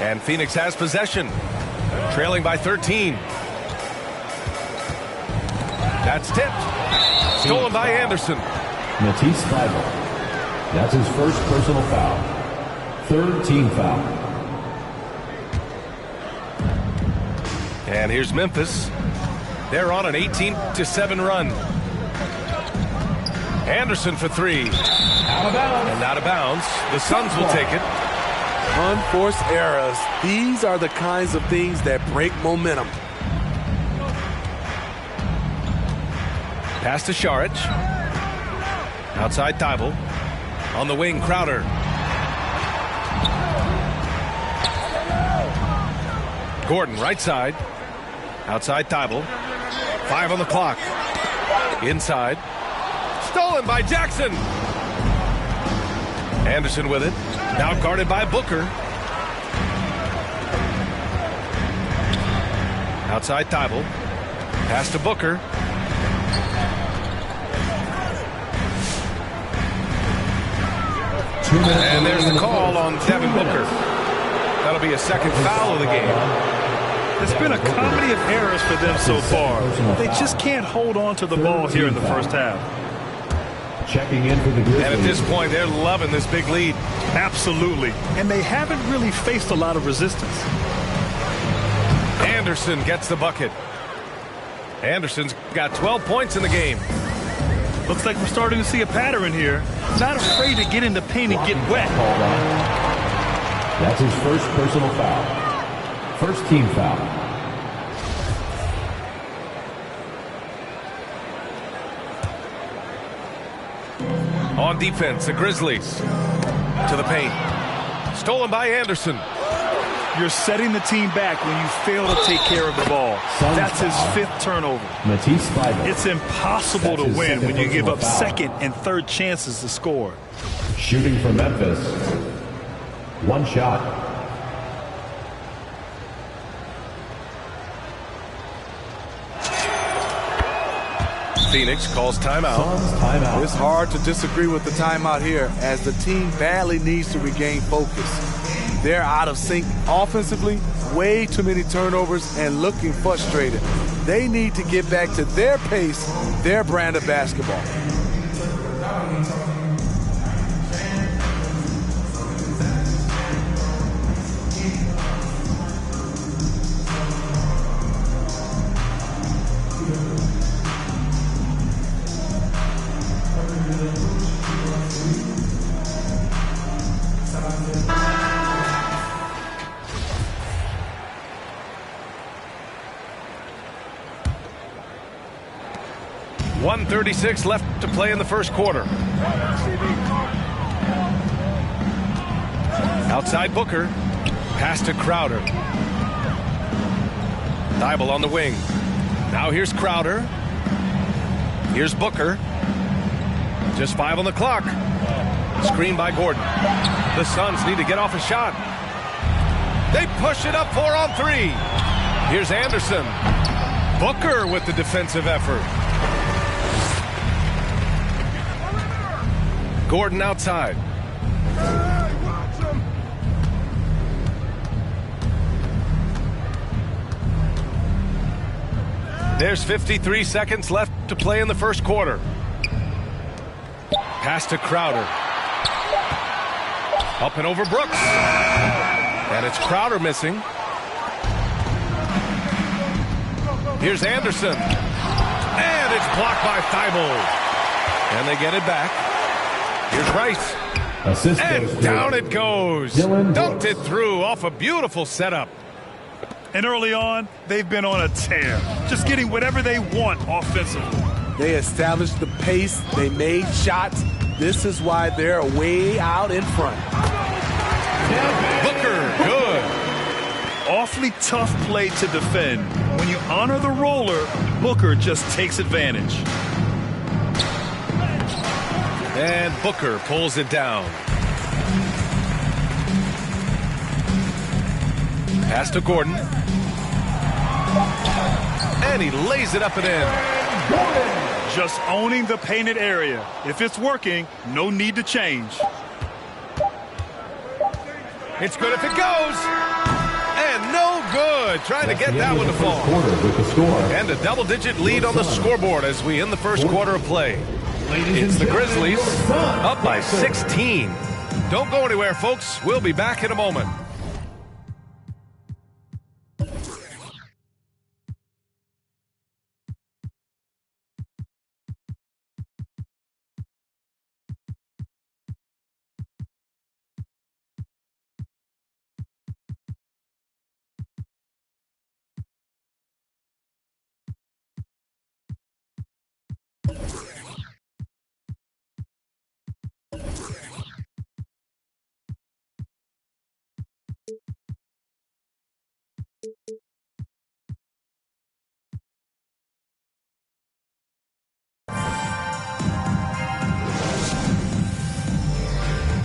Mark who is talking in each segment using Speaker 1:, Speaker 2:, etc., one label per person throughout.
Speaker 1: And Phoenix has possession, trailing by 13. That's tipped. Stolen by Anderson.
Speaker 2: Matisse Thybulle. That's his first personal foul. Third team foul.
Speaker 1: And here's Memphis. They're on an 18-7 run. Anderson for three.
Speaker 2: Out of bounds.
Speaker 1: And out of bounds. The Suns will take it.
Speaker 3: Unforced errors. These are the kinds of things that break momentum.
Speaker 1: Pass to Šarić. Outside Thybulle. On the wing, Crowder. Gordon, right side. Outside Thybulle. 5 on the clock. Inside. Stolen by Jackson. Anderson with it. Now guarded by Booker. Outside Thybulle. Pass to Booker. And there's the call on Devin Booker. That'll be a second foul of the game.
Speaker 4: It's been a comedy of errors for them so far. They just can't hold on to the ball here in the first half.
Speaker 2: Checking in for the Grizzlies.
Speaker 1: And at this point, they're loving this big lead.
Speaker 4: Absolutely. And they haven't really faced a lot of resistance.
Speaker 1: Anderson gets the bucket. Anderson's got 12 points in the game.
Speaker 4: Looks like we're starting to see a pattern here. Not afraid to get in the paint and get wet.
Speaker 2: That's his first personal foul. First team foul.
Speaker 1: On defense, the Grizzlies. To the paint. Stolen by Anderson.
Speaker 4: You're setting the team back when you fail to take care of the ball. That's his 5th turnover.
Speaker 2: Matisse Thybulle.
Speaker 4: It's impossible to win when you give up second and third chances to score.
Speaker 2: Shooting for Memphis. One shot.
Speaker 1: Phoenix calls timeout.
Speaker 2: Suns timeout.
Speaker 3: It's hard to disagree with the timeout here as the team badly needs to regain focus. They're out of sync offensively, way too many turnovers, and looking frustrated. They need to get back to their pace, their brand of basketball.
Speaker 1: .36 left to play in the first quarter. Outside Booker. Pass to Crowder. Thybulle on the wing. Now here's Crowder. Here's Booker. Just 5 on the clock. Screen by Gordon. The Suns need to get off a shot. They push it up 4 on 3. Here's Anderson. Booker with the defensive effort. Gordon outside. There's 53 seconds left to play in the first quarter. Pass to Crowder. Up and over Brooks. And it's Crowder missing. Here's Anderson. And it's blocked by Thybulle. And they get it back. Here's Rice.
Speaker 2: Assist
Speaker 1: and down it goes. Dunked it through off a beautiful setup.
Speaker 4: And early on, they've been on a tear. Just getting whatever they want offensively.
Speaker 3: They established the pace. They made shots. This is why they're way out in front.
Speaker 1: Booker, good.
Speaker 4: Awfully tough play to defend. When you honor the roller, Booker just takes advantage.
Speaker 1: And Booker pulls it down. Pass to Gordon. And he lays it up and in.
Speaker 4: Just owning the painted area. If it's working, no need to change.
Speaker 1: It's good if it goes. good. Trying to get that one to fall.
Speaker 2: With the score.
Speaker 1: And a double-digit lead on the scoreboard as we end the first quarter of play. It's the Grizzlies up by 16. Don't go anywhere, folks. We'll be back in a moment.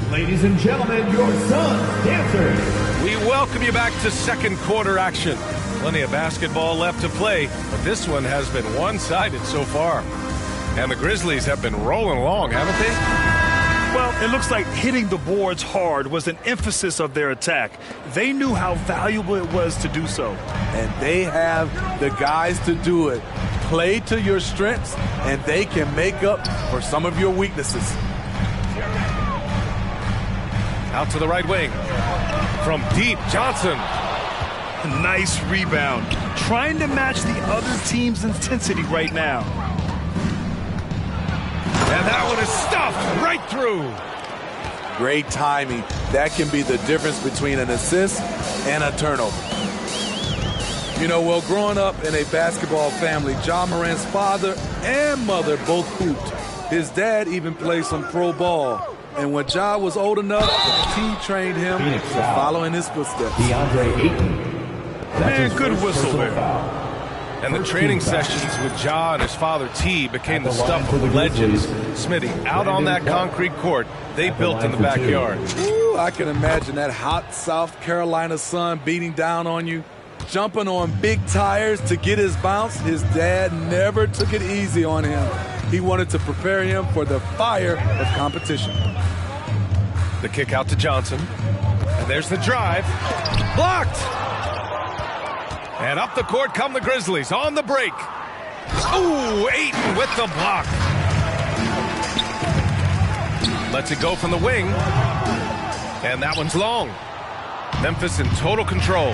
Speaker 2: Ladies and gentlemen, your Suns dancers.
Speaker 1: We welcome you back to second quarter action. Plenty of basketball left to play, but this one has been one-sided so far. And the Grizzlies have been rolling along, haven't they?
Speaker 4: Well, it looks like hitting the boards hard was an emphasis of their attack. They knew how valuable it was to do so.
Speaker 3: And they have the guys to do it. Play to your strengths, and they can make up for some of your weaknesses.
Speaker 1: Out to the right wing. From deep, Johnson.
Speaker 4: Nice rebound. Trying to match the other team's intensity right now.
Speaker 1: And that one is stuffed right through.
Speaker 3: Great timing. That can be the difference between an assist and a turnover. You know, well, growing up in a basketball family, Ja Morant's father and mother both hooped. His dad even played some pro ball. And when Ja was old enough, the team trained him to follow in his footsteps.
Speaker 2: DeAndre Ayton.
Speaker 4: Man, good whistle there.
Speaker 1: And the training sessions with Ja and his father T became the stuff of legends. Smitty, out on that concrete court they built in the backyard.
Speaker 3: Ooh, I can imagine that hot South Carolina sun beating down on you. Jumping on big tires to get his bounce. His dad never took it easy on him. He wanted to prepare him for the fire of competition.
Speaker 1: The kick out to Johnson. And there's the drive. Blocked! And up the court come the Grizzlies on the break. Ooh, Ayton with the block. Lets it go from the wing. And that one's long. Memphis in total control.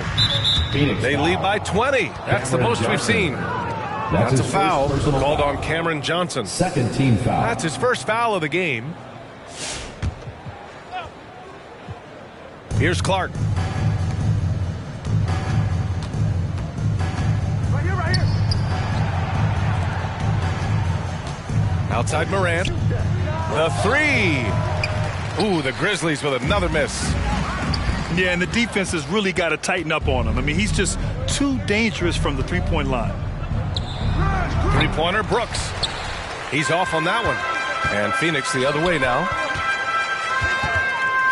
Speaker 1: They lead by 20. That's the most we've seen. That's a foul called on Cameron Johnson.
Speaker 2: Second team foul.
Speaker 1: That's his first foul of the game. Here's Clark. Outside Morant. The three. Ooh, the Grizzlies with another miss.
Speaker 4: Yeah, and the defense has really got to tighten up on him. I mean, he's just too dangerous from the three-point line.
Speaker 1: Three-pointer, Brooks. He's off on that one. And Phoenix the other way now.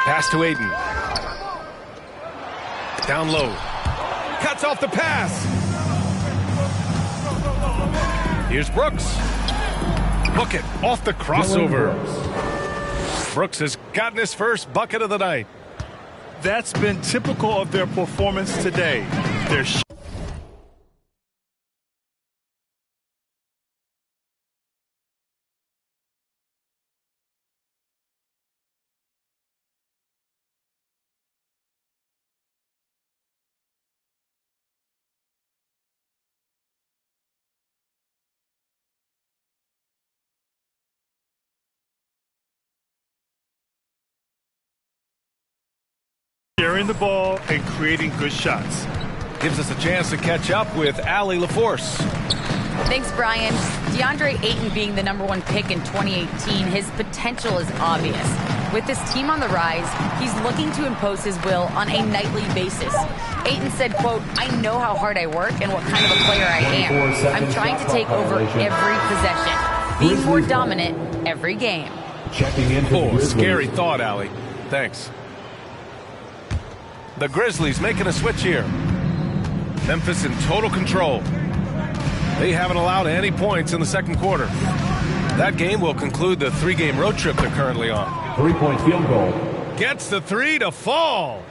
Speaker 1: Pass to Ayton. Down low. Cuts off the pass. Here's Brooks. Book it off the crossover. Brooks has gotten his first bucket of the night.
Speaker 4: That's been typical of their performance today. They're sharing the ball and creating good shots.
Speaker 1: Gives us a chance to catch up with Allie LaForce.
Speaker 5: Thanks, Brian. DeAndre Ayton being the #1 pick in 2018, his potential is obvious. With his team on the rise, he's looking to impose his will on a nightly basis. Ayton said, quote, "I know how hard I work and what kind of a player I am. I'm trying to take over every possession, being more dominant every game."
Speaker 2: Checking in for the
Speaker 1: Oh,
Speaker 2: Grizzlies.
Speaker 1: scary thought, Allie. Thanks. The Grizzlies making a switch here. Memphis in total control. They haven't allowed any points in the second quarter. That game will conclude the 3-game road trip they're currently on.
Speaker 2: 3-point field goal.
Speaker 1: Gets the three to fall.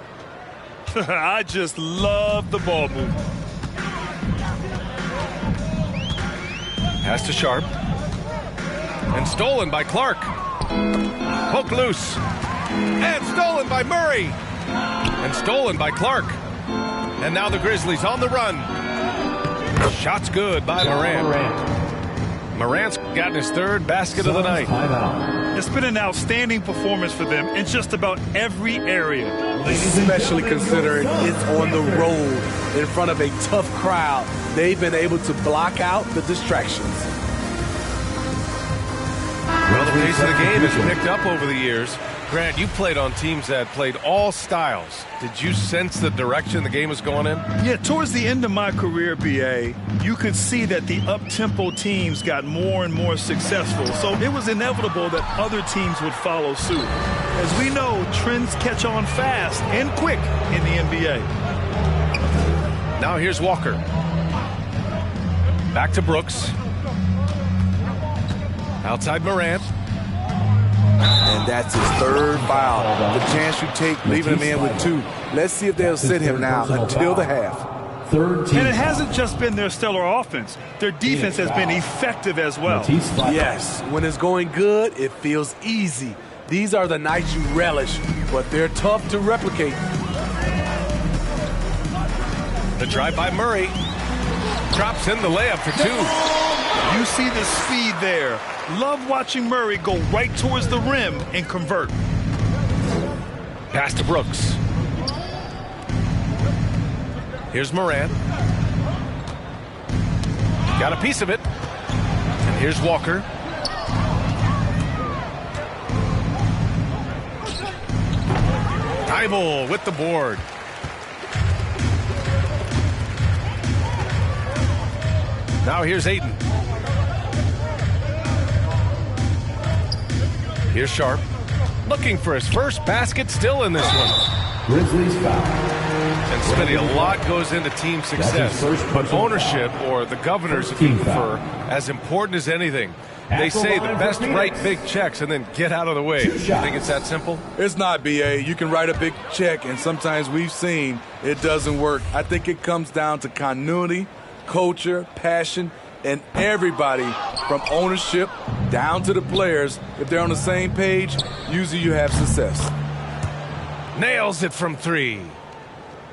Speaker 4: I just love the ball movement.
Speaker 1: Pass to Sharp. And stolen by Clark. Hook loose. And stolen by Murray. And stolen by Clark. And now the Grizzlies on the run. Shot's good by Morant. Morant's gotten his third basket of the night.
Speaker 4: It's been an outstanding performance for them in just about every area.
Speaker 3: Especially considering it's on the road in front of a tough crowd. They've been able to block out the distractions.
Speaker 1: Well, the pace of the game has picked up over the years. Grant, you played on teams that played all styles. Did you sense the direction the game was going in?
Speaker 4: Yeah, towards the end of my career, B.A., you could see that the up-tempo teams got more and more successful. So it was inevitable that other teams would follow suit. As we know, trends catch on fast and quick in the NBA.
Speaker 1: Now here's Walker. Back to Brooks. Outside Morant.
Speaker 3: And that's his third foul. The chance you take, leaving him in with 2. Let's see if they'll sit him now until the half.
Speaker 2: Third team.
Speaker 4: And it hasn't just been their stellar offense. Their defense has been effective as well.
Speaker 3: Yes, when it's going good, it feels easy. These are the nights you relish, but they're tough to replicate.
Speaker 1: The drive by Murray. Drops in the layup for 2.
Speaker 4: You see the speed there. Love watching Murray go right towards the rim and convert.
Speaker 1: Pass to Brooks. Here's Morant. Got a piece of it. And here's Walker. Thybulle with the board. Now here's Ayton. Here's Sharp. Looking for his first basket, still in this one.
Speaker 2: Grizzlies foul.
Speaker 1: And Smitty, a lot goes into team success, but ownership, or the governors if you prefer, as important as anything. They say the best write big checks and then get out of the way. You think it's that simple?
Speaker 3: It's not, B.A. You can write a big check, and sometimes we've seen it doesn't work. I think it comes down to continuity, culture, passion, and everybody from ownership down to the players. If they're on the same page, usually you have success.
Speaker 1: Nails it from 3.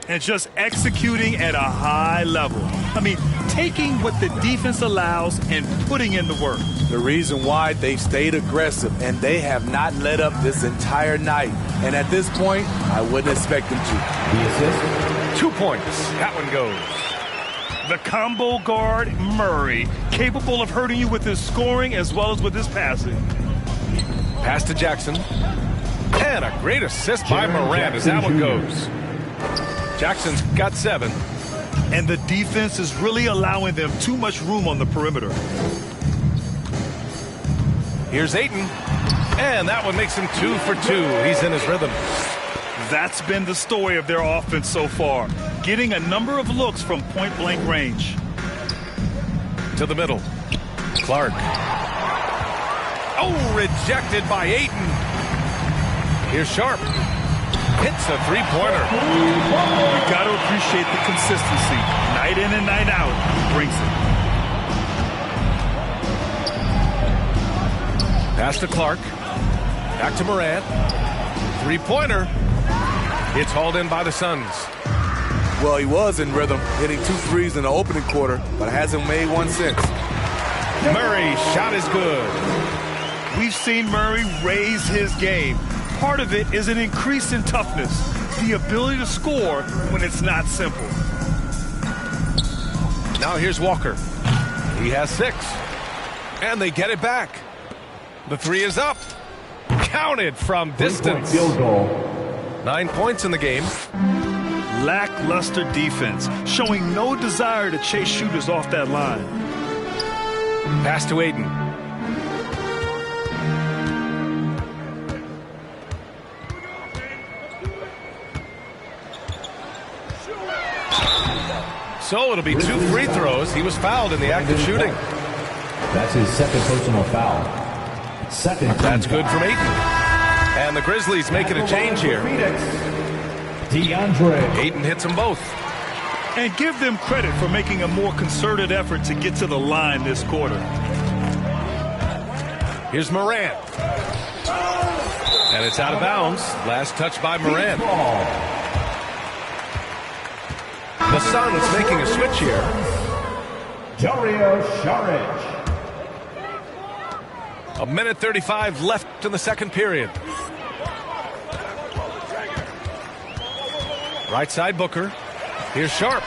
Speaker 4: And just executing at a high level. I mean, taking what the defense allows and putting in the work.
Speaker 3: The reason why they've stayed aggressive, and they have not let up this entire night. And at this point, I wouldn't expect them to.
Speaker 2: The assist.
Speaker 1: 2 points. That one goes.
Speaker 4: The combo guard, Murray, capable of hurting you with his scoring as well as with his passing.
Speaker 1: Pass to Jackson. And a great assist by Morant as that one goes. Jackson's got 7.
Speaker 4: And the defense is really allowing them too much room on the perimeter.
Speaker 1: Here's Ayton. And that one makes him 2 for 2. He's in his rhythm.
Speaker 4: That's been the story of their offense so far, getting a number of looks from point-blank range.
Speaker 1: To the middle. Clark. Oh, rejected by Ayton. Here's Sharp. Hits a 3-pointer.
Speaker 4: You got to appreciate the consistency. Night in and night out, he brings it.
Speaker 1: Pass to Clark. Back to Morant. 3-pointer. It's hauled in by the Suns.
Speaker 3: Well, he was in rhythm, hitting 2 threes in the opening quarter, but hasn't made one since.
Speaker 1: Murray's shot is good.
Speaker 4: We've seen Murray raise his game. Part of it is an increase in toughness, the ability to score when it's not simple.
Speaker 1: Now here's Walker. He has 6. And they get it back. The 3 is up. Counted from distance.
Speaker 2: Field goal.
Speaker 1: 9 points in the game.
Speaker 4: Lackluster defense, showing no desire to chase shooters off that line.
Speaker 1: Pass to Ayton. So it'll be 2 free throws. He was fouled in the act of shooting.
Speaker 2: That's his second personal foul.
Speaker 1: That's good from Ayton. And the Grizzlies making a change here.
Speaker 2: DeAndre.
Speaker 1: Ayton hits them both.
Speaker 4: And give them credit for making a more concerted effort to get to the line this quarter.
Speaker 1: Here's Morant. And it's out of bounds. Last touch by Morant. The Suns making a switch here.
Speaker 2: Dario Saric.
Speaker 1: 1:35 left in the second period. Right side Booker. Here's Sharp.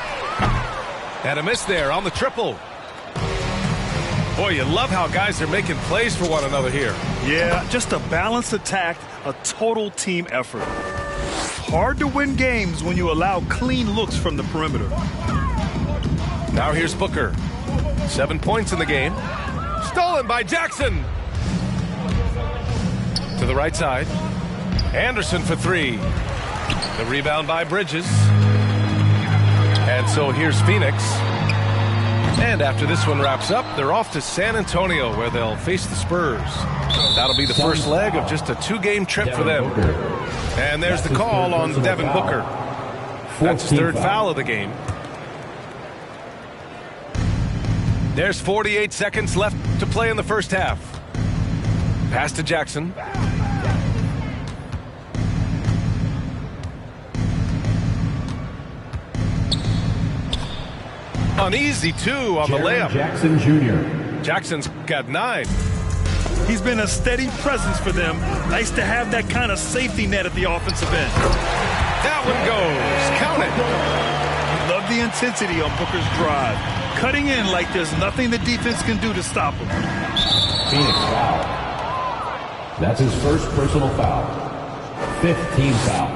Speaker 1: And a miss there on the triple. Boy, you love how guys are making plays for one another here.
Speaker 4: Yeah, just a balanced attack, a total team effort. Hard to win games when you allow clean looks from the perimeter.
Speaker 1: Now here's Booker. 7 points in the game. Stolen by Jackson. To the right side. Anderson for three. The rebound by Bridges. And so here's Phoenix. And after this one wraps up, they're off to San Antonio where they'll face the Spurs. That'll be the first leg of just a two-game trip for them. And there's the call on Devin Booker. That's his third foul of the game. There's 48 seconds left to play in the first half. Pass to Jackson. An easy two on the layup.
Speaker 2: Jackson Jr.
Speaker 1: Jackson's got 9.
Speaker 4: He's been a steady presence for them. Nice to have that kind of safety net at the offensive end.
Speaker 1: That one goes. Count it.
Speaker 4: Love the intensity on Booker's drive. Cutting in like there's nothing the defense can do to stop him.
Speaker 2: Phoenix foul. That's his first personal foul. 5th team foul.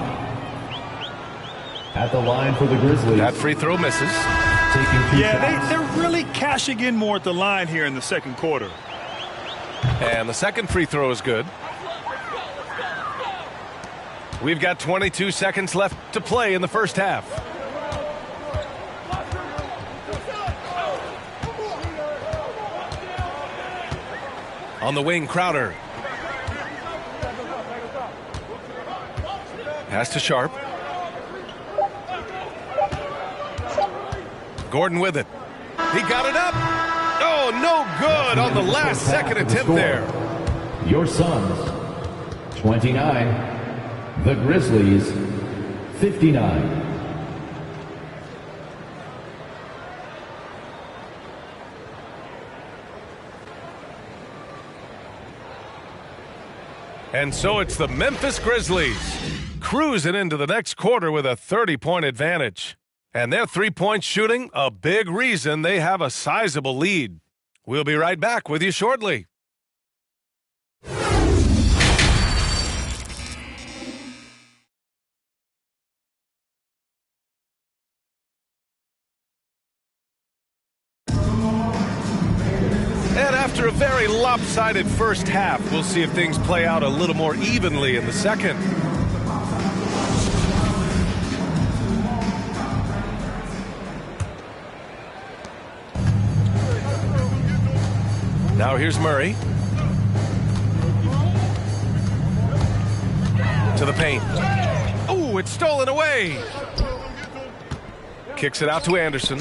Speaker 2: At the line for the Grizzlies.
Speaker 1: That free throw misses.
Speaker 4: Yeah, they're really cashing in more at the line here in the second quarter.
Speaker 1: And the second free throw is good. We've got 22 seconds left to play in the first half. On the wing, Crowder. Pass to Sharp. Gordon with it. He got it up. Oh, no good on the last second attempt there.
Speaker 2: Your Suns, 29. The Grizzlies, 59.
Speaker 1: And so it's the Memphis Grizzlies cruising into the next quarter with a 30-point advantage. And their three-point shooting, a big reason they have a sizable lead. We'll be right back with you shortly. And after a very lopsided first half, we'll see if things play out a little more evenly in the second. Now here's Murray. To the paint. Oh, it's stolen away. Kicks it out to Anderson.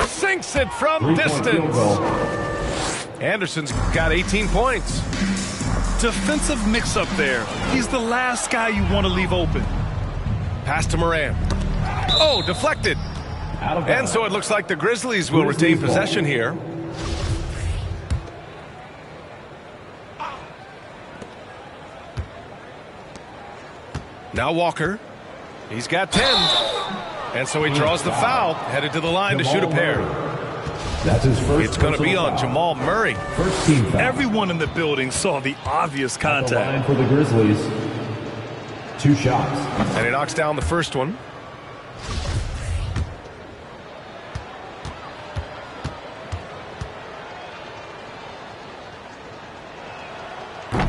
Speaker 1: Sinks it from distance. Anderson's got 18 points.
Speaker 4: Defensive mix-up there. He's the last guy you want to leave open.
Speaker 1: Pass to Morant. Oh, deflected. And so it looks like the Grizzlies will retain possession here. Now Walker. He's got 10. And so he draws the foul, headed to the line to shoot a pair.
Speaker 2: That's his first.
Speaker 1: It's going to be on Jamal Murray.
Speaker 2: First team foul.
Speaker 4: Everyone in the building saw the obvious
Speaker 2: At the
Speaker 4: contact.
Speaker 2: line for the Grizzlies. 2 shots.
Speaker 1: And he knocks down the first one.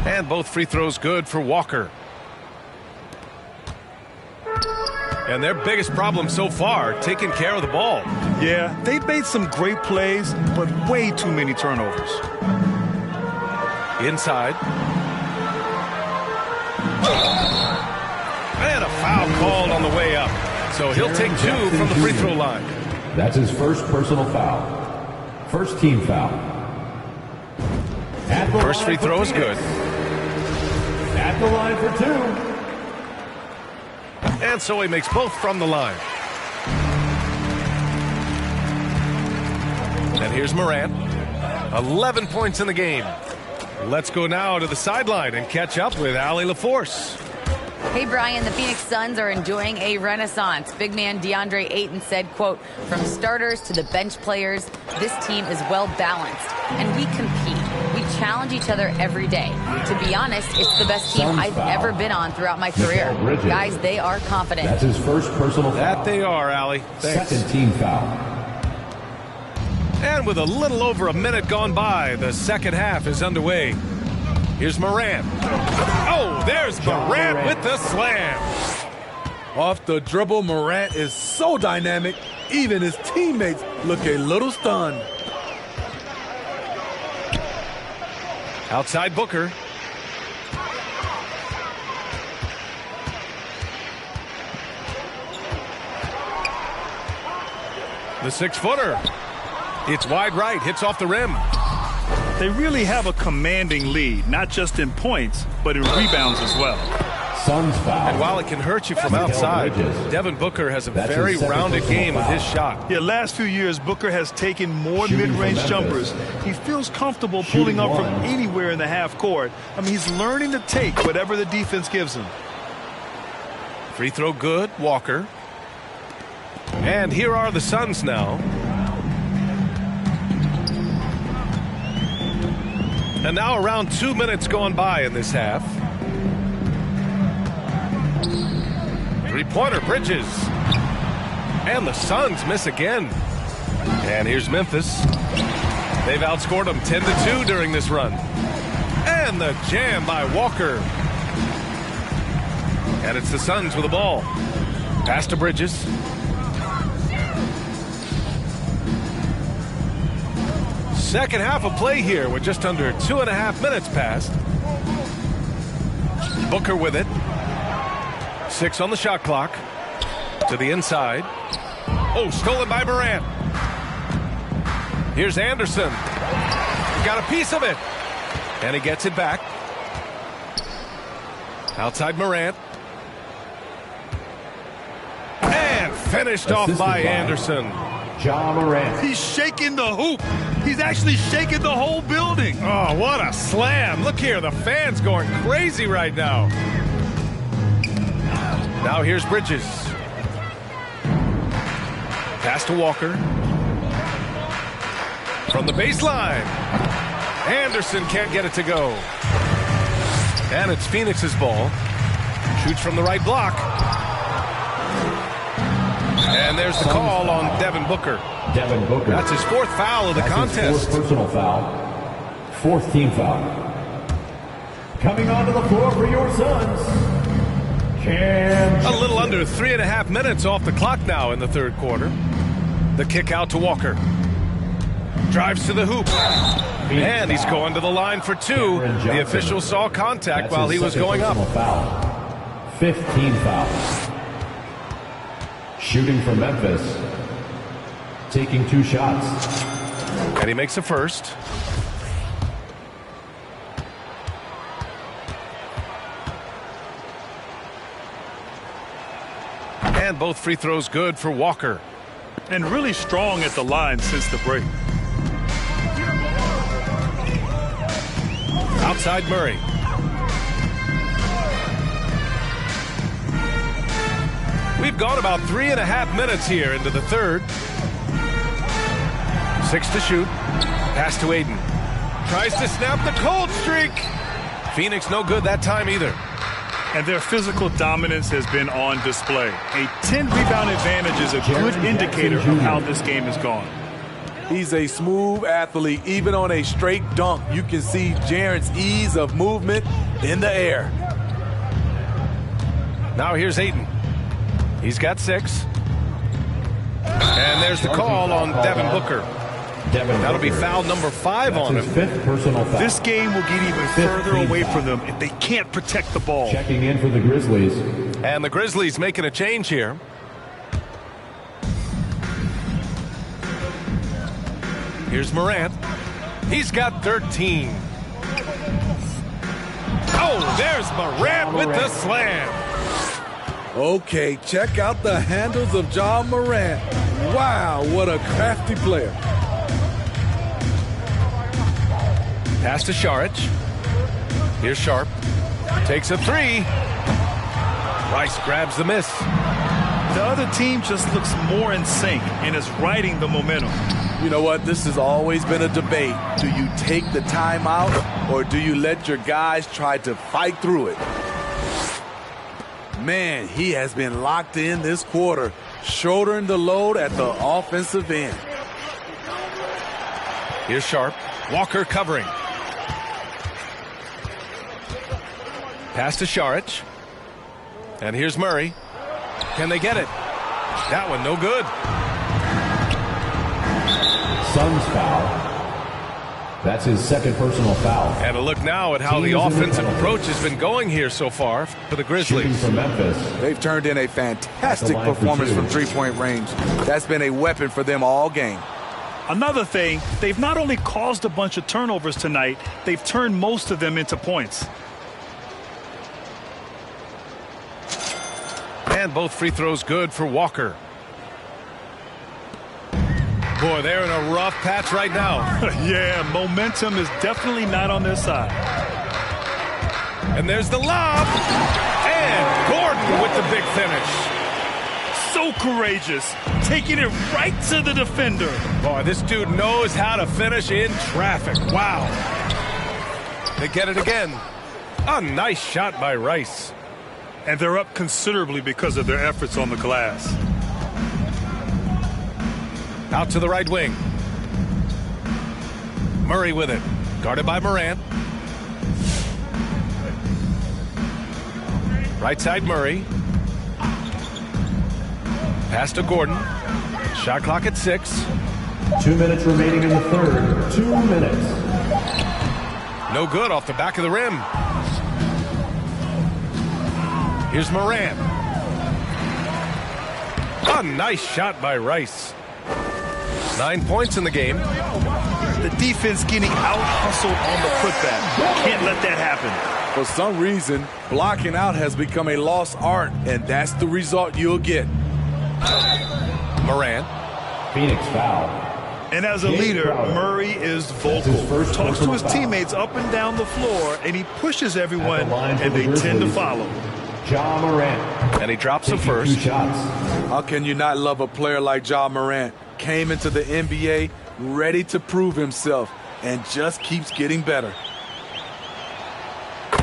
Speaker 1: And both free throws good for Walker. And their biggest problem so far, taking care of the ball.
Speaker 4: Yeah, they've made some great plays, but way too many turnovers.
Speaker 1: Inside. And a foul called on the way up. so he'll take 2 from the free throw line.
Speaker 2: That's his first personal foul. First team foul.
Speaker 1: First free throw is good.
Speaker 2: At the line for 2.
Speaker 1: And so he makes both from the line. And here's Morant. 11 points in the game. Let's go now to the sideline and catch up with Allie LaForce.
Speaker 5: Hey, Brian, the Phoenix Suns are enjoying a renaissance. Big man DeAndre Ayton said, quote, "From starters to the bench players, this team is well balanced, and we compete. We challenge each other every day. To be honest, it's the best team I've ever been on throughout my career. Guys, they are confident."
Speaker 2: That's his first personal foul.
Speaker 1: That they are, Allie. Thanks.
Speaker 2: Second team foul.
Speaker 1: And with a little over a minute gone by, the second half is underway. Here's Morant. Oh, there's Morant with the slam.
Speaker 3: Off the dribble, Morant is so dynamic, even his teammates look a little stunned.
Speaker 1: Outside Booker. The 6-footer. It's wide right, hits off the rim.
Speaker 4: They really have a commanding lead, not just in points, but in rebounds as well.
Speaker 2: Suns foul.
Speaker 1: And while it can hurt you from outside, Devin Booker has a very rounded game with his shot.
Speaker 4: Yeah, last few years, Booker has taken more
Speaker 2: Shooting
Speaker 4: mid-range
Speaker 2: from
Speaker 4: jumpers. He feels comfortable pulling up from anywhere in the half court. I mean, he's learning to take whatever the defense gives him.
Speaker 1: Free throw good, Walker. And here are the Suns now. And now around 2 minutes gone by in this half. Three-pointer, Bridges. And the Suns miss again. And here's Memphis. They've outscored them 10-2 during this run. And the jam by Walker. And it's the Suns with the ball. Pass to Bridges. Second half of play here with just under 2.5 minutes passed. Booker with it. 6 on the shot clock. To the inside. Oh, stolen by Morant. Here's Anderson. He got a piece of it. And he gets it back. Outside Morant. And finished off by Anderson.
Speaker 2: Ja Morant.
Speaker 4: He's shaking the hoop. He's actually shaking the whole building.
Speaker 1: Oh, what a slam. Look here, the fans going crazy right now. Now here's Bridges. Pass to Walker. From the baseline. Anderson can't get it to go. And it's Phoenix's ball. Shoots from the right block. And there's the call on Devin Booker.
Speaker 2: Devin Booker.
Speaker 1: That's his 4th foul of the contest.
Speaker 2: His 4th personal foul. 4th team foul. Coming onto the floor for your Suns.
Speaker 1: A little under 3.5 minutes off the clock now in the third quarter. The kick out to Walker. Drives to the hoop. And he's going to the line for 2. The official saw contact while he was going up.
Speaker 2: Foul. 5th team foul. Shooting for Memphis. Taking 2 shots.
Speaker 1: And he makes a first. And both free throws good for Walker.
Speaker 4: And really strong at the line since the break.
Speaker 1: Outside Murray. We've gone about 3.5 minutes here into the third. 6 to shoot. Pass to Ayton. Tries to snap the cold streak. Phoenix no good that time either.
Speaker 4: And their physical dominance has been on display. A 10-rebound advantage is a good indicator of how this game has gone.
Speaker 3: He's a smooth athlete. Even on a straight dunk, you can see Jaren's ease of movement in the air.
Speaker 1: Now here's Ayton. He's got 6. And there's the call on Devin Booker. That'll be foul number 5 on him.
Speaker 2: 5th personal foul.
Speaker 4: This game will get even further away from them if they can't protect the ball.
Speaker 2: Checking in for the Grizzlies.
Speaker 1: And the Grizzlies making a change here. Here's Morant. He's got 13. Oh, there's Morant with the slam.
Speaker 3: Okay, check out the handles of Ja Morant. Wow, what a crafty player.
Speaker 1: Pass to Saric. Here's Sharp. Takes a three. Rice grabs the miss.
Speaker 4: The other team just looks more in sync and is riding the momentum.
Speaker 3: You know what? This has always been a debate. Do you take the timeout or do you let your guys try to fight through it? Man, he has been locked in this quarter, shouldering the load at the offensive end.
Speaker 1: Here's Sharp. Walker covering. Pass to Saric. And here's Murray. Can they get it? That one no good.
Speaker 2: Suns foul. That's his second personal foul.
Speaker 1: And a look now at how the offensive approach has been going here so far for the Grizzlies.
Speaker 2: Shooting from Memphis.
Speaker 3: They've turned in a fantastic performance from three-point range. That's been a weapon for them all game.
Speaker 4: Another thing, they've not only caused a bunch of turnovers tonight, they've turned most of them into points.
Speaker 1: And both free throws good for Walker. Boy, they're in a rough patch right now.
Speaker 4: Yeah, momentum is definitely not on their side.
Speaker 1: And there's the lob. And Gordon with the big finish.
Speaker 4: So courageous, taking it right to the defender.
Speaker 1: Boy, this dude knows how to finish in traffic. Wow. They get it again. A nice shot by Rice.
Speaker 4: And they're up considerably because of their efforts on the glass.
Speaker 1: Out to the right wing. Murray with it. Guarded by Morant. Right side Murray. Pass to Gordon. Shot clock at 6.
Speaker 2: 2 minutes remaining in the third. 2 minutes.
Speaker 1: No good off the back of the rim. Here's Morant. A nice shot by Rice. 9 points in the game.
Speaker 4: The defense getting out-hustled on the putback. Can't let that happen.
Speaker 3: For some reason, blocking out has become a lost art, and that's the result you'll get.
Speaker 1: Morant.
Speaker 2: Phoenix foul.
Speaker 4: And as a leader, Murray is vocal. Talks to his teammates up and down the floor, and he pushes everyone, and they tend to follow.
Speaker 2: Ja Morant.
Speaker 1: And he drops them first.
Speaker 2: 2 shots.
Speaker 3: How can you not love a player like Ja Morant? Came into the NBA ready to prove himself and just keeps getting better.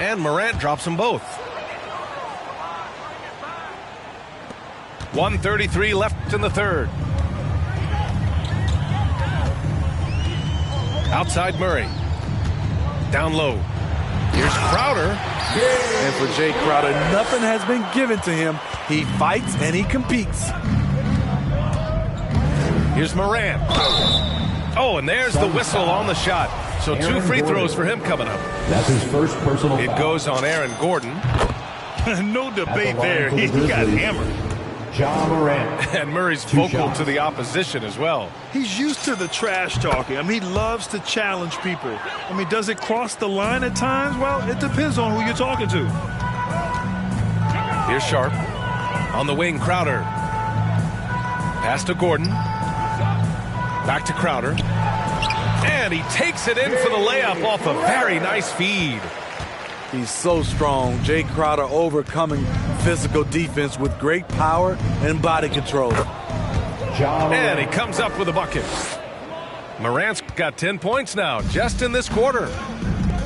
Speaker 1: And Morant drops them both. 1:33 left in the third. Outside Murray. Down low. Here's Crowder.
Speaker 3: And for Jay Crowder, nothing has been given to him. He fights and he competes.
Speaker 1: Here's Morant. Oh, and there's the whistle on the shot. So 2 free throws for him coming up.
Speaker 2: That's his first personal
Speaker 1: It
Speaker 2: foul.
Speaker 1: goes on Aaron Gordon.
Speaker 4: No debate there. He got hammered.
Speaker 2: Ja Morant.
Speaker 1: And Murray's
Speaker 2: 2
Speaker 1: vocal
Speaker 2: shots.
Speaker 1: to the opposition as well.
Speaker 4: He's used to the trash talking. I mean, he loves to challenge people. I mean, does it cross the line at times? Well, it depends on who you're talking to.
Speaker 1: Here's Sharp. On the wing, Crowder. Pass to Gordon. Back to Crowder. And he takes it in for the layup off a very nice feed.
Speaker 3: He's so strong. Jay Crowder overcoming physical defense with great power and body control.
Speaker 2: Ja
Speaker 1: And he
Speaker 2: Morant.
Speaker 1: comes up with a bucket. Morant's got 10 points now, just in this quarter.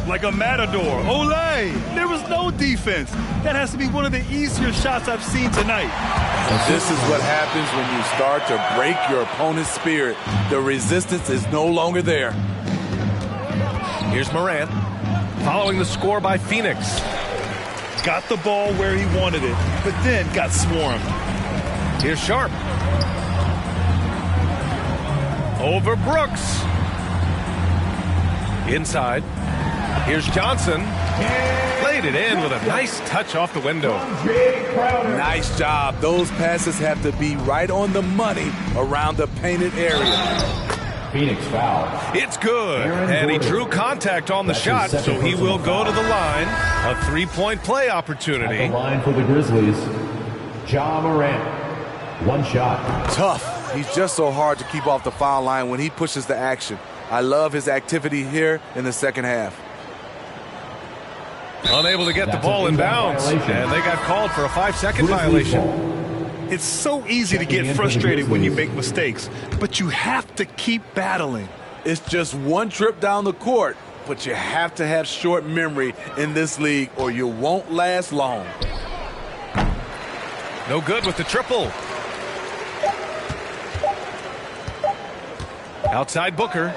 Speaker 4: Like a matador. Olay! There was no defense. That has to be one of the easier shots I've seen tonight.
Speaker 3: This is what happens when you start to break your opponent's spirit. The resistance is no longer there.
Speaker 1: Here's Morant. Following the score by Phoenix.
Speaker 4: Got the ball where he wanted it, but then got swarmed.
Speaker 1: Here's Sharp. Over Brooks. Inside. Here's Johnson. Played it in with a nice touch off the window.
Speaker 3: Nice job. Those passes have to be right on the money around the painted area.
Speaker 2: Phoenix foul.
Speaker 1: It's good.
Speaker 2: Aaron
Speaker 1: And he
Speaker 2: Gordon.
Speaker 1: drew contact on the
Speaker 2: That's
Speaker 1: shot,
Speaker 2: his second
Speaker 1: so he will
Speaker 2: personal
Speaker 1: go to the
Speaker 2: foul.
Speaker 1: line. A 3-point play
Speaker 2: At
Speaker 1: opportunity.
Speaker 2: the line for the Grizzlies, Ja Morant. One shot.
Speaker 3: Tough. He's just so hard to keep off the foul line when he pushes the action. I love his activity here in the second half.
Speaker 1: Unable to get the
Speaker 2: That's
Speaker 1: ball
Speaker 2: an
Speaker 1: in
Speaker 2: inbound
Speaker 1: bounds.
Speaker 2: violation.
Speaker 1: And they got called for a 5-second
Speaker 2: Grizzlies
Speaker 1: violation.
Speaker 2: ball.
Speaker 4: It's so easy to
Speaker 2: Checking
Speaker 4: get
Speaker 2: in for the
Speaker 4: frustrated when you
Speaker 2: Grizzlies.
Speaker 4: make mistakes, but you have to keep battling.
Speaker 3: It's just one trip down the court, but you have to have short memory in this league or you won't last long.
Speaker 1: No good with the triple. Outside Booker.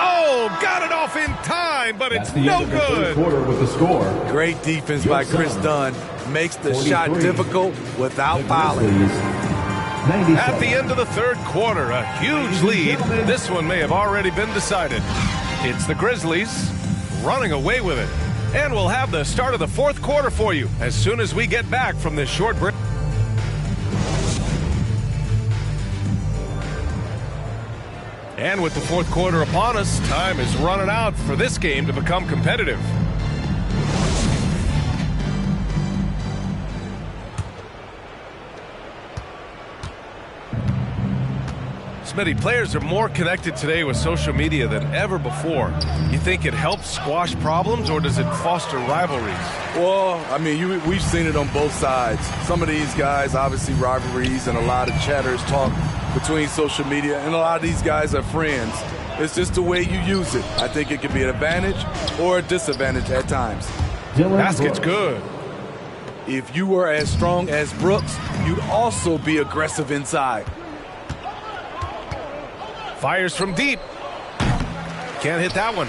Speaker 1: Oh, got it off in time, but
Speaker 2: That's
Speaker 1: it's
Speaker 2: the
Speaker 1: no
Speaker 2: end of the third
Speaker 1: good.
Speaker 2: quarter with the score.
Speaker 3: Great defense by Chris Dunn. Makes the
Speaker 2: 43.
Speaker 3: shot difficult without
Speaker 2: The
Speaker 3: fouling.
Speaker 2: Grizzlies, 97.
Speaker 1: At the end of the third quarter, a huge lead. This one may have already been decided. It's the Grizzlies running away with it. And we'll have the start of the fourth quarter for you as soon as we get back from this short break. And with the fourth quarter upon us, time is running out for this game to become competitive. Smitty, players are more connected today with social media than ever before. You think it helps squash problems, or does it foster rivalries?
Speaker 3: Well, I mean, we've seen it on both sides. Some of these guys, obviously rivalries and a lot of chatters talk between social media, and a lot of these guys are friends. It's just the way you use it. I think it can be an advantage or a disadvantage at times.
Speaker 2: Dylan
Speaker 1: Basket's
Speaker 2: Brooks.
Speaker 1: good.
Speaker 3: If you were as strong as Brooks, you'd also be aggressive inside.
Speaker 1: Fires from deep. Can't hit that one.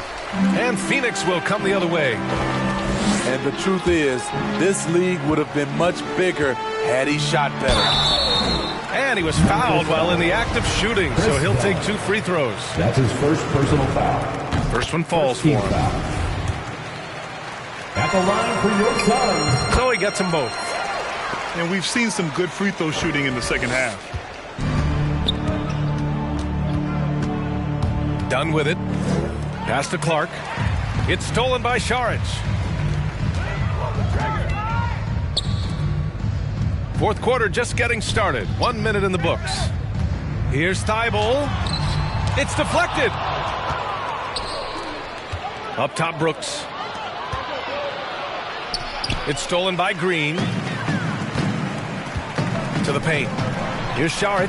Speaker 1: And Phoenix will come the other way.
Speaker 3: And the truth is, this league would have been much bigger had he shot better.
Speaker 1: And he was fouled while in the act of shooting, so he'll take 2 free throws.
Speaker 2: That's his first personal foul.
Speaker 1: First one falls for
Speaker 2: Team
Speaker 1: him.
Speaker 2: foul. At the line for your Suns.
Speaker 1: So he gets them both.
Speaker 4: And we've seen some good free throw shooting in the second half.
Speaker 1: Done with it. Pass to Clark. It's stolen by Šarić. Fourth quarter just getting started. 1 minute in the books. Here's Thibault. It's deflected. Up top, Brooks. It's stolen by Green. To the paint. Here's Šarić.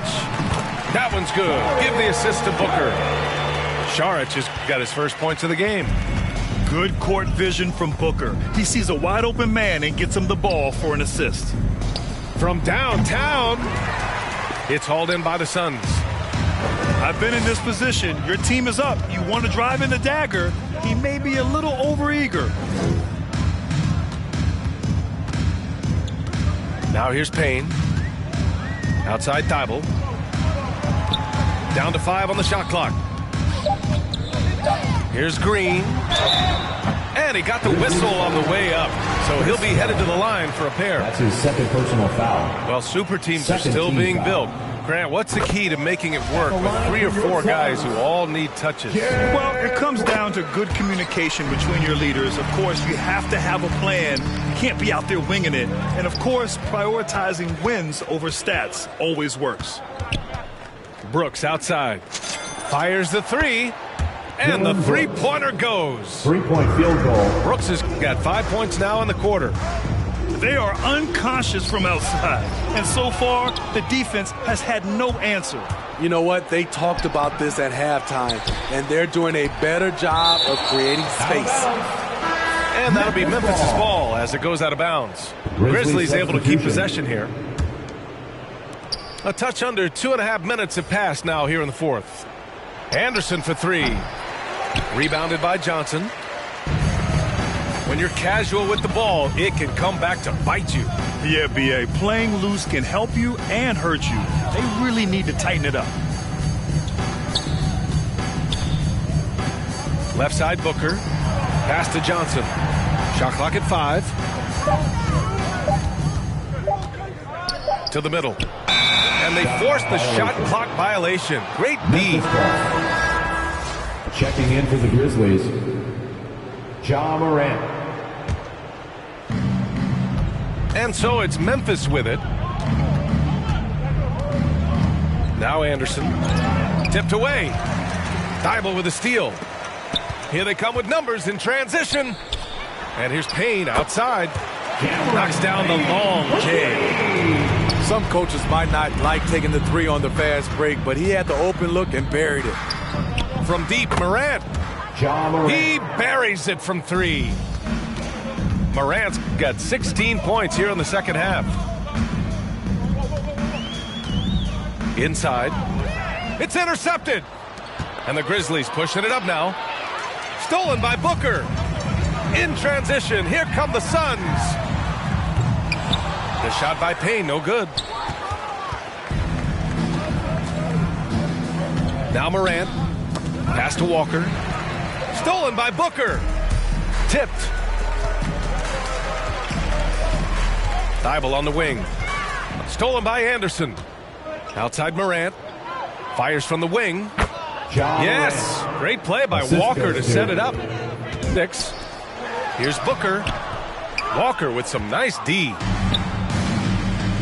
Speaker 1: That one's good. Give the assist to Booker. Šarić has got his first points of the game.
Speaker 4: Good court vision from Booker. He sees a wide open man and gets him the ball for an assist.
Speaker 1: From downtown, it's hauled in by the Suns.
Speaker 4: I've been in this position. Your team is up. You want to drive in the dagger. He may be a little overeager.
Speaker 1: Now here's Payne. Outside Thibault. Down to 5 on the shot clock. Here's Green. And he got the whistle on the way up. So he'll be headed to the line for a pair.
Speaker 2: That's his second personal foul.
Speaker 1: Well, super teams are
Speaker 2: Second
Speaker 1: still
Speaker 2: team
Speaker 1: being
Speaker 2: foul.
Speaker 1: built. Grant, what's the key to making it work with 3 or 4 guys who all need touches?
Speaker 4: Well, it comes down to good communication between your leaders. Of course, you have to have a plan. You can't be out there winging it. And, of course, prioritizing wins over stats always works.
Speaker 1: Brooks outside. Fires the 3. And the three-pointer goes.
Speaker 2: 3-point field goal.
Speaker 1: Brooks has got 5 points now in the quarter.
Speaker 4: They are unconscious from outside. And so far, the defense has had no answer.
Speaker 3: You know what? They talked about this at halftime, and they're doing a better job of creating space.
Speaker 1: And that'll be Memphis' ball as it goes out of bounds. Grizzlies able to keep possession here. A touch under 2.5 minutes have passed now here in the fourth. Anderson for 3. Rebounded by Johnson. When you're casual with the ball, it can come back to bite you.
Speaker 4: Yeah, B.A., playing loose can help you and hurt you. They really need to tighten it up.
Speaker 1: Left side Booker. Pass to Johnson. Shot clock at 5. To the middle. And they forced the shot clock violation. Great D.
Speaker 2: Checking in for the Grizzlies, Ja Morant.
Speaker 1: And so it's Memphis with it. Now Anderson. Tipped away. Thybulle with a steal. Here they come with numbers in transition. And here's Payne outside. Knocks down the long J.
Speaker 3: Some coaches might not like taking the three on the fast break, but he had the open look and buried it.
Speaker 1: From deep, Morant.
Speaker 2: Ja Morant.
Speaker 1: He buries it from three. Morant's got 16 points here in the second half. Inside. It's intercepted. And the Grizzlies pushing it up now. Stolen by Booker. In transition, here come the Suns. The shot by Payne, no good. Now Morant. Pass to Walker. Stolen by Booker. Tipped. Thybulle on the wing. Stolen by Anderson. Outside Morant. Fires from the wing.
Speaker 2: Ja
Speaker 1: Yes.
Speaker 2: Morant.
Speaker 1: Great play by
Speaker 2: Assist
Speaker 1: Walker
Speaker 2: goes
Speaker 1: to set
Speaker 2: to-
Speaker 1: it up. 6. Here's Booker. Walker with some nice D.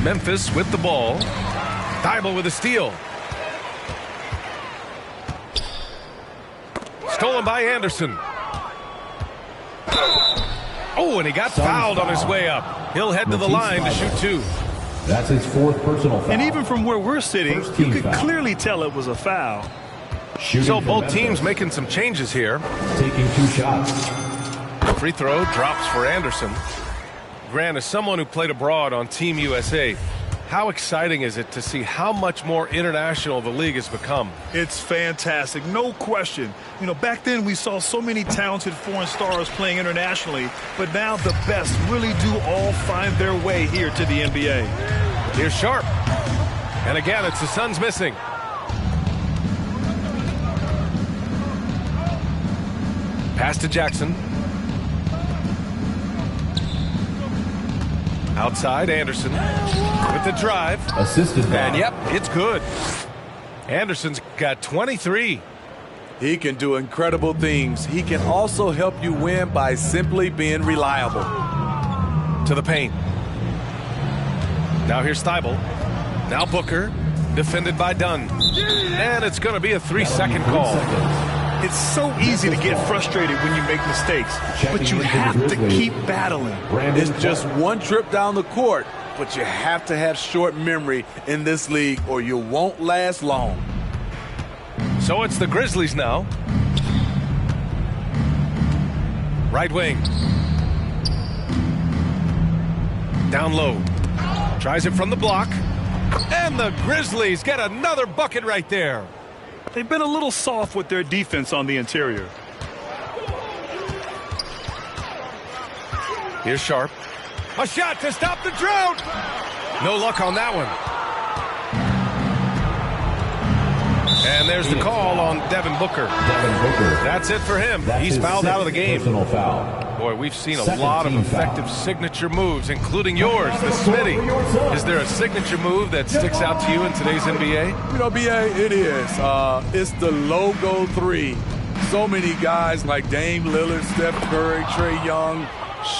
Speaker 1: Memphis with the ball. Thybulle with a steal. Stolen by Anderson. Oh, and he got fouled on his way up. He'll head to the line to shoot 2.
Speaker 2: That's his 4th personal foul.
Speaker 4: And even from where we're sitting,
Speaker 2: First
Speaker 4: you
Speaker 2: team
Speaker 4: could
Speaker 2: foul.
Speaker 4: clearly tell it was a foul.
Speaker 2: Shooting
Speaker 1: So
Speaker 2: for
Speaker 1: both
Speaker 2: Memphis.
Speaker 1: teams making some changes here.
Speaker 2: Taking 2 shots.
Speaker 1: Free throw drops for Anderson. Grant, as someone who played abroad on Team USA, how exciting is it to see how much more international the league has become?
Speaker 4: It's fantastic, no question. You know, back then we saw so many talented foreign stars playing internationally, but now the best really do all find their way here to the NBA.
Speaker 1: Here's Sharp. And again, it's the Suns missing. Pass to Jackson. Outside, Anderson with the drive.
Speaker 2: Assisted by.
Speaker 1: And yep, it's good. Anderson's got 23.
Speaker 3: He can do incredible things. He can also help you win by simply being reliable.
Speaker 1: To the paint. Now here's Thybulle. Now Booker. Defended by Dunn. And it's going to be a 3-second call.
Speaker 4: It's so easy to get frustrated when you make mistakes, but you have to keep battling.
Speaker 3: It's just one trip down the court, but you have to have short memory in this league or you won't last long.
Speaker 1: So it's the Grizzlies now. Right wing. Down low. Tries it from the block. And the Grizzlies get another bucket right there.
Speaker 4: They've been a little soft with their defense on the interior.
Speaker 1: Here's Sharp. A shot to stop the drought. No luck on that one. And there's the call on Devin Booker.
Speaker 2: Devin Booker.
Speaker 1: That's it for him.
Speaker 2: That's
Speaker 1: He's
Speaker 2: his
Speaker 1: fouled out of the
Speaker 2: 6th
Speaker 1: game.
Speaker 2: Personal foul.
Speaker 1: Boy, we've seen a
Speaker 2: Second
Speaker 1: lot of
Speaker 2: team
Speaker 1: effective
Speaker 2: foul.
Speaker 1: signature moves, including yours, the Smitty. Is there a signature move that sticks out to you in today's NBA?
Speaker 3: You know, BA, it is. It's the logo 3. So many guys like Dame Lillard, Steph Curry, Trae Young,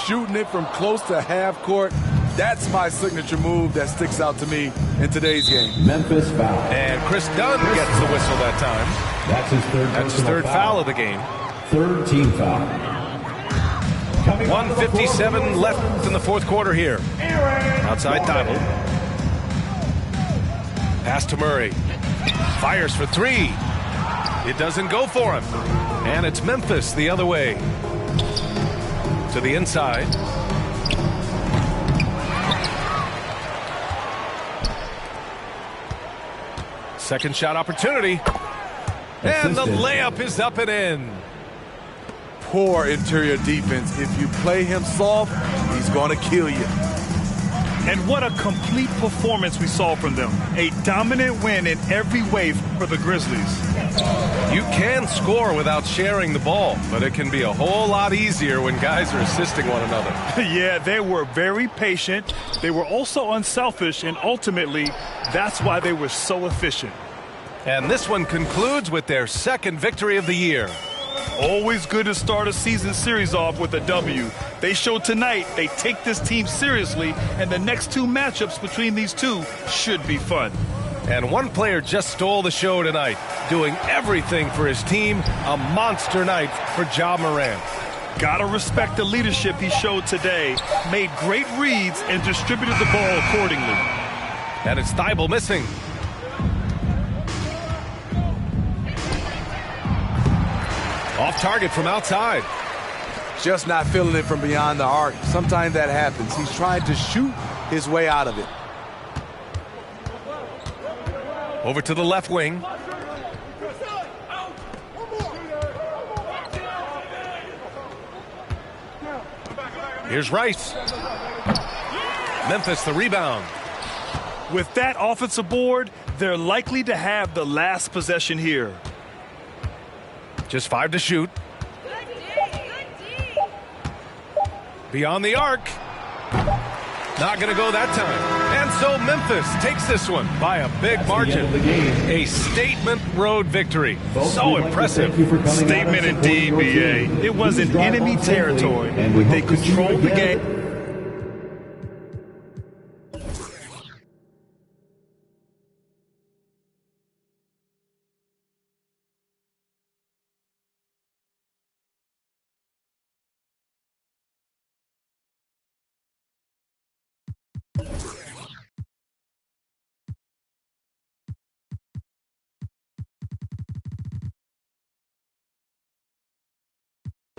Speaker 3: shooting it from close to half court. That's my signature move that sticks out to me in today's game.
Speaker 2: Memphis foul.
Speaker 1: And Chris Dunn gets the whistle that time.
Speaker 2: That's his 3rd
Speaker 1: That's his
Speaker 2: personal
Speaker 1: 3rd foul of the game.
Speaker 2: 3rd team foul.
Speaker 1: 1:57 left in the 4th quarter here. Outside Thybulle. Pass to Murray. Fires for 3. It doesn't go for him. And it's Memphis the other way. To the inside. Second shot opportunity. And the
Speaker 2: Assisted.
Speaker 1: layup is up and in.
Speaker 3: Poor interior defense. If you play him soft, he's going to kill you.
Speaker 4: And what a complete performance we saw from them. A dominant win in every way for the Grizzlies.
Speaker 1: You can score without sharing the ball, but it can be a whole lot easier when guys are assisting one another.
Speaker 4: Yeah, they were very patient. They were also unselfish, and ultimately, that's why they were so efficient.
Speaker 1: And this one concludes with their second victory of the year.
Speaker 4: Always good to start a season series off with a W. They showed tonight they take this team seriously, and the next two matchups between these two should be fun.
Speaker 1: And one player just stole the show tonight, doing everything for his team. A monster night for Ja Morant.
Speaker 4: Gotta respect the leadership he showed today. Made great reads and distributed the ball accordingly.
Speaker 1: And it's Thybulle missing. Off target from outside.
Speaker 3: Just not feeling it from beyond the arc. Sometimes that happens. He's trying to shoot his way out of it.
Speaker 1: Over to the left wing. Here's Rice. Memphis the rebound.
Speaker 4: With that offensive board, they're likely to have the last possession here.
Speaker 1: Just 5 to shoot. Beyond the arc. Not going to go that time. And so Memphis takes this one by a big margin. A statement road victory. So impressive.
Speaker 4: Statement indeed, B.A. It was in enemy territory. They controlled the game.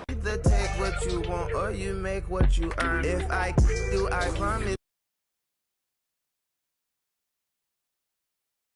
Speaker 6: Either take what you want or you make what you earn. If I do, I promise.